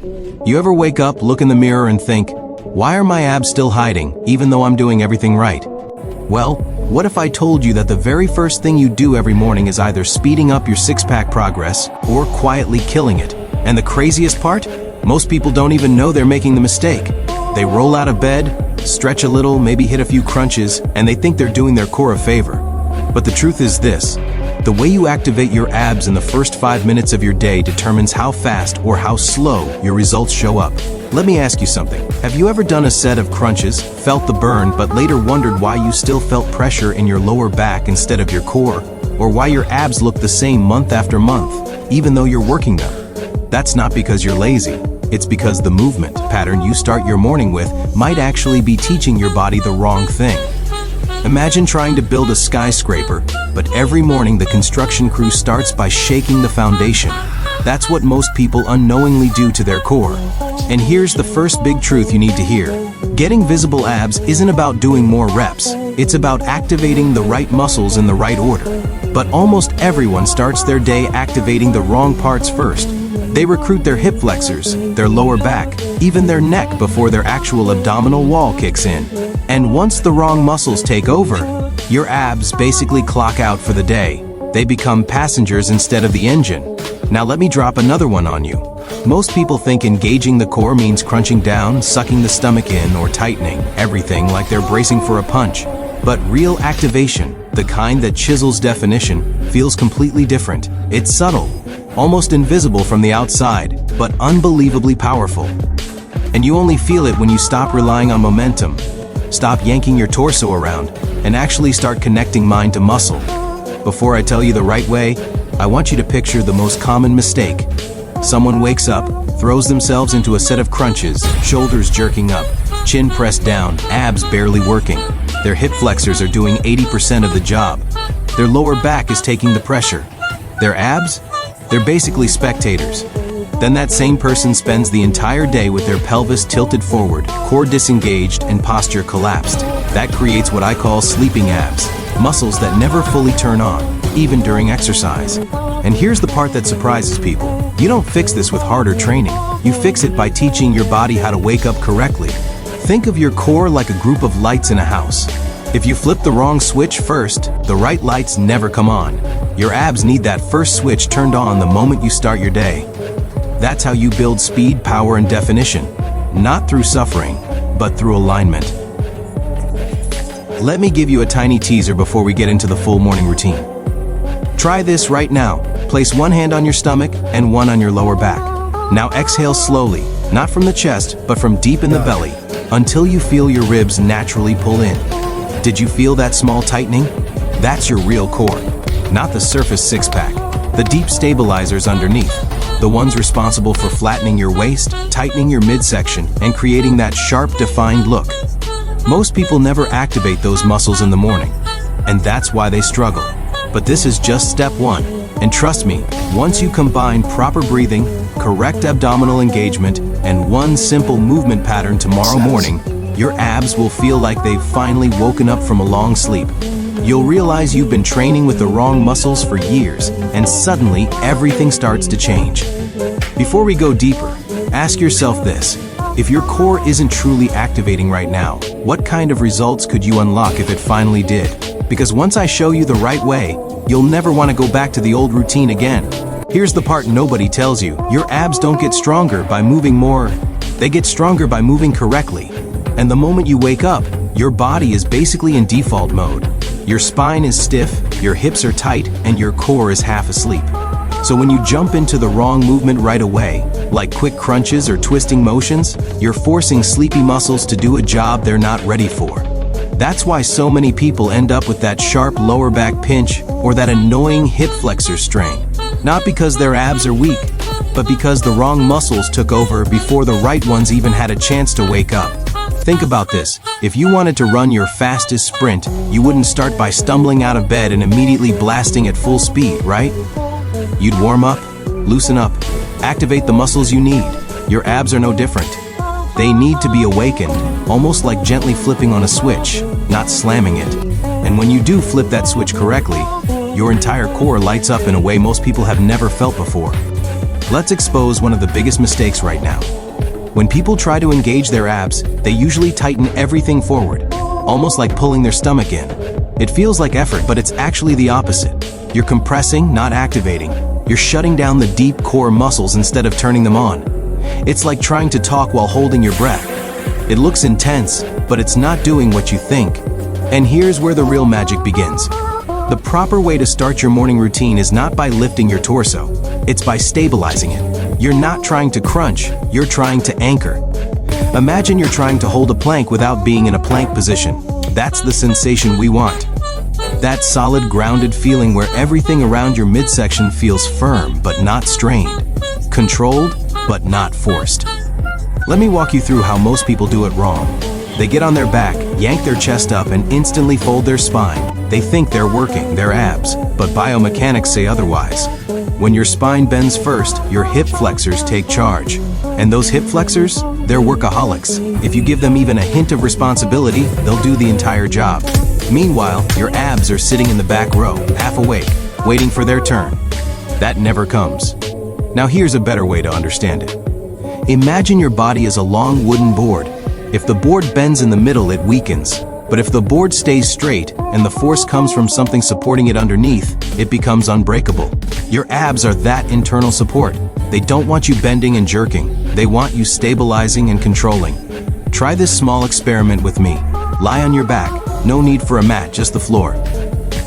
You ever wake up, look in the mirror and think, why are my abs still hiding, even though I'm doing everything right? Well, what if I told you that the very first thing you do every morning is either speeding up your six-pack progress or quietly killing it? And the craziest part? Most people don't even know they're making the mistake. They roll out of bed, stretch a little, maybe hit a few crunches, and they think they're doing their core a favor. But the truth is this: the way you activate your abs in the first 5 minutes of your day determines how fast or how slow your results show up. Let me ask you something. Have you ever done a set of crunches, felt the burn, but later wondered why you still felt pressure in your lower back instead of your core? Or why your abs look the same month after month, even though you're working them? That's not because you're lazy. It's because the movement pattern you start your morning with might actually be teaching your body the wrong thing. Imagine trying to build a skyscraper, but every morning the construction crew starts by shaking the foundation. That's what most people unknowingly do to their core. And here's the first big truth you need to hear. Getting visible abs isn't about doing more reps. It's about activating the right muscles in the right order. But almost everyone starts their day activating the wrong parts first. They recruit their hip flexors, their lower back, even their neck before their actual abdominal wall kicks in. And once the wrong muscles take over, your abs basically clock out for the day. They become passengers instead of the engine. Now let me drop another one on you. Most people think engaging the core means crunching down, sucking the stomach in, or tightening everything like they're bracing for a punch. But real activation, the kind that chisels definition, feels completely different. It's subtle, almost invisible from the outside, but unbelievably powerful. And you only feel it when you stop relying on momentum, stop yanking your torso around, and actually start connecting mind to muscle. Before I tell you the right way, I want you to picture the most common mistake. Someone wakes up, throws themselves into a set of crunches, shoulders jerking up, chin pressed down, abs barely working. Their hip flexors are doing 80% of the job. Their lower back is taking the pressure. Their abs? They're basically spectators. Then that same person spends the entire day with their pelvis tilted forward, core disengaged, and posture collapsed. That creates what I call sleeping abs, muscles that never fully turn on, even during exercise. And here's the part that surprises people. You don't fix this with harder training. You fix it by teaching your body how to wake up correctly. Think of your core like a group of lights in a house. If you flip the wrong switch first, the right lights never come on. Your abs need that first switch turned on the moment you start your day. That's how you build speed, power, and definition. Not through suffering, but through alignment. Let me give you a tiny teaser before we get into the full morning routine. Try this right now. Place one hand on your stomach and one on your lower back. Now exhale slowly, not from the chest, but from deep in the belly, until you feel your ribs naturally pull in. Did you feel that small tightening? That's your real core, not the surface six-pack. The deep stabilizers underneath, the ones responsible for flattening your waist, tightening your midsection, and creating that sharp, defined look. Most people never activate those muscles in the morning, and that's why they struggle. But this is just step one. And trust me, once you combine proper breathing, correct abdominal engagement, and one simple movement pattern tomorrow morning, your abs will feel like they've finally woken up from a long sleep. You'll realize you've been training with the wrong muscles for years, and suddenly everything starts to change. Before we go deeper, ask yourself this. If your core isn't truly activating right now, what kind of results could you unlock if it finally did? Because once I show you the right way, you'll never want to go back to the old routine again. Here's the part nobody tells you. Your abs don't get stronger by moving more. They get stronger by moving correctly. And the moment you wake up, your body is basically in default mode. Your spine is stiff, your hips are tight, and your core is half asleep. So when you jump into the wrong movement right away, like quick crunches or twisting motions, you're forcing sleepy muscles to do a job they're not ready for. That's why so many people end up with that sharp lower back pinch or that annoying hip flexor strain. Not because their abs are weak, but because the wrong muscles took over before the right ones even had a chance to wake up. Think about this. If you wanted to run your fastest sprint, you wouldn't start by stumbling out of bed and immediately blasting at full speed, right? You'd warm up, loosen up, activate the muscles you need. Your abs are no different. They need to be awakened, almost like gently flipping on a switch, not slamming it. And when you do flip that switch correctly, your entire core lights up in a way most people have never felt before. Let's expose one of the biggest mistakes right now. When people try to engage their abs, they usually tighten everything forward, almost like pulling their stomach in. It feels like effort, but it's actually the opposite. You're compressing, not activating. You're shutting down the deep core muscles instead of turning them on. It's like trying to talk while holding your breath. It looks intense, but it's not doing what you think. And here's where the real magic begins. The proper way to start your morning routine is not by lifting your torso. It's by stabilizing it. You're not trying to crunch, you're trying to anchor. Imagine you're trying to hold a plank without being in a plank position. That's the sensation we want. That solid, grounded feeling where everything around your midsection feels firm but not strained. Controlled but not forced. Let me walk you through how most people do it wrong. They get on their back, yank their chest up, and instantly fold their spine. They think they're working their abs, but biomechanics say otherwise. When your spine bends first, your hip flexors take charge. And those hip flexors, they're workaholics. If you give them even a hint of responsibility, they'll do the entire job. Meanwhile, your abs are sitting in the back row, half awake, waiting for their turn. That never comes. Now here's a better way to understand it. Imagine your body as a long wooden board. If the board bends in the middle, it weakens. But if the board stays straight and the force comes from something supporting it underneath, it becomes unbreakable. Your abs are that internal support. They don't want you bending and jerking. They want you stabilizing and controlling. Try this small experiment with me. Lie on your back. No need for a mat, just the floor.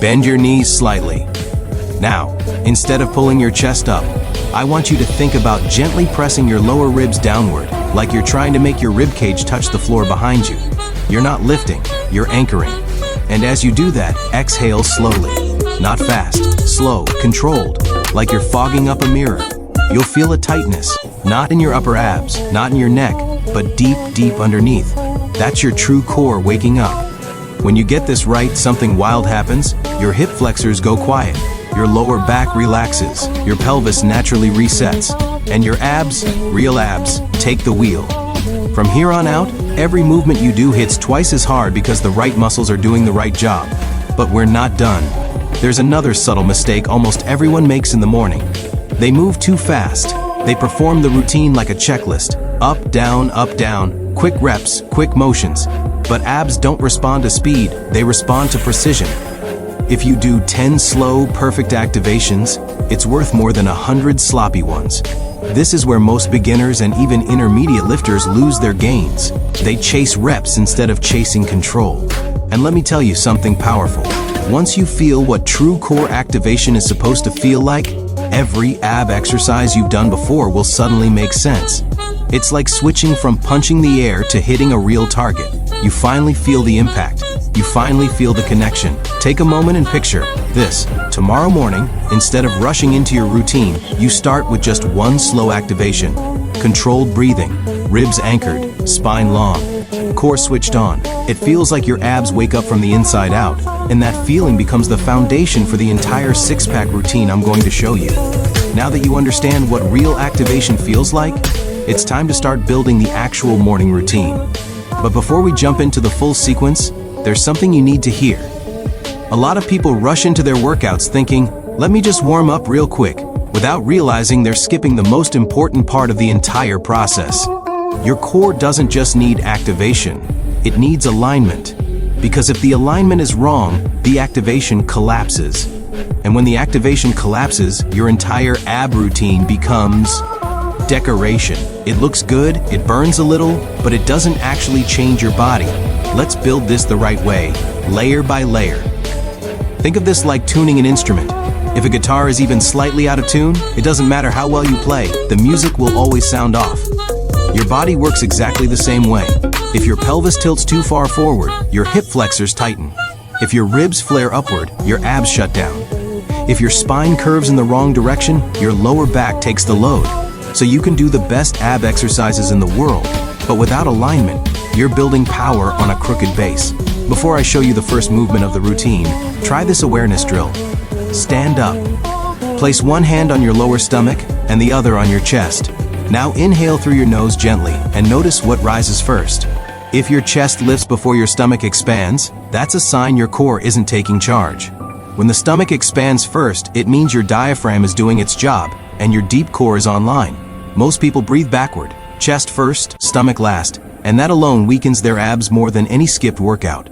Bend your knees slightly. Now, instead of pulling your chest up, I want you to think about gently pressing your lower ribs downward, like you're trying to make your rib cage touch the floor behind you. You're not lifting, you're anchoring. And as you do that, exhale slowly. Not fast, slow, controlled, like you're fogging up a mirror. You'll feel a tightness, not in your upper abs, not in your neck, but deep, deep underneath. That's your true core waking up. When you get this right, something wild happens. Your hip flexors go quiet. Your lower back relaxes, your pelvis naturally resets, and your abs, real abs, take the wheel. From here on out, every movement you do hits twice as hard because the right muscles are doing the right job. But we're not done. There's another subtle mistake almost everyone makes in the morning. They move too fast. They perform the routine like a checklist. Up, down, quick reps, quick motions. But abs don't respond to speed, they respond to precision. If you do 10 slow, perfect activations, it's worth more than 100 sloppy ones. This is where most beginners and even intermediate lifters lose their gains. They chase reps instead of chasing control. And let me tell you something powerful. Once you feel what true core activation is supposed to feel like, every ab exercise you've done before will suddenly make sense. It's like switching from punching the air to hitting a real target. You finally feel the impact. You finally feel the connection. Take a moment and picture this. Tomorrow morning, instead of rushing into your routine, you start with just one slow activation. Controlled breathing, ribs anchored, spine long, core switched on. It feels like your abs wake up from the inside out, and that feeling becomes the foundation for the entire six-pack routine I'm going to show you. Now that you understand what real activation feels like, it's time to start building the actual morning routine. But before we jump into the full sequence, there's something you need to hear. A lot of people rush into their workouts thinking, let me just warm up real quick, without realizing they're skipping the most important part of the entire process. Your core doesn't just need activation, it needs alignment. Because if the alignment is wrong, the activation collapses. And when the activation collapses, your entire ab routine becomes decoration. It looks good, it burns a little, but it doesn't actually change your body. Let's build this the right way, layer by layer. Think of this like tuning an instrument. If a guitar is even slightly out of tune, it doesn't matter how well you play, the music will always sound off. Your body works exactly the same way. If your pelvis tilts too far forward, your hip flexors tighten. If your ribs flare upward, your abs shut down. If your spine curves in the wrong direction, your lower back takes the load. So you can do the best ab exercises in the world, but without alignment, you're building power on a crooked base. Before I show you the first movement of the routine, try this awareness drill. Stand up. Place one hand on your lower stomach and the other on your chest. Now inhale through your nose gently and notice what rises first. If your chest lifts before your stomach expands, that's a sign your core isn't taking charge. When the stomach expands first, it means your diaphragm is doing its job, and your deep core is online. Most people breathe backward, chest first, stomach last, and that alone weakens their abs more than any skipped workout.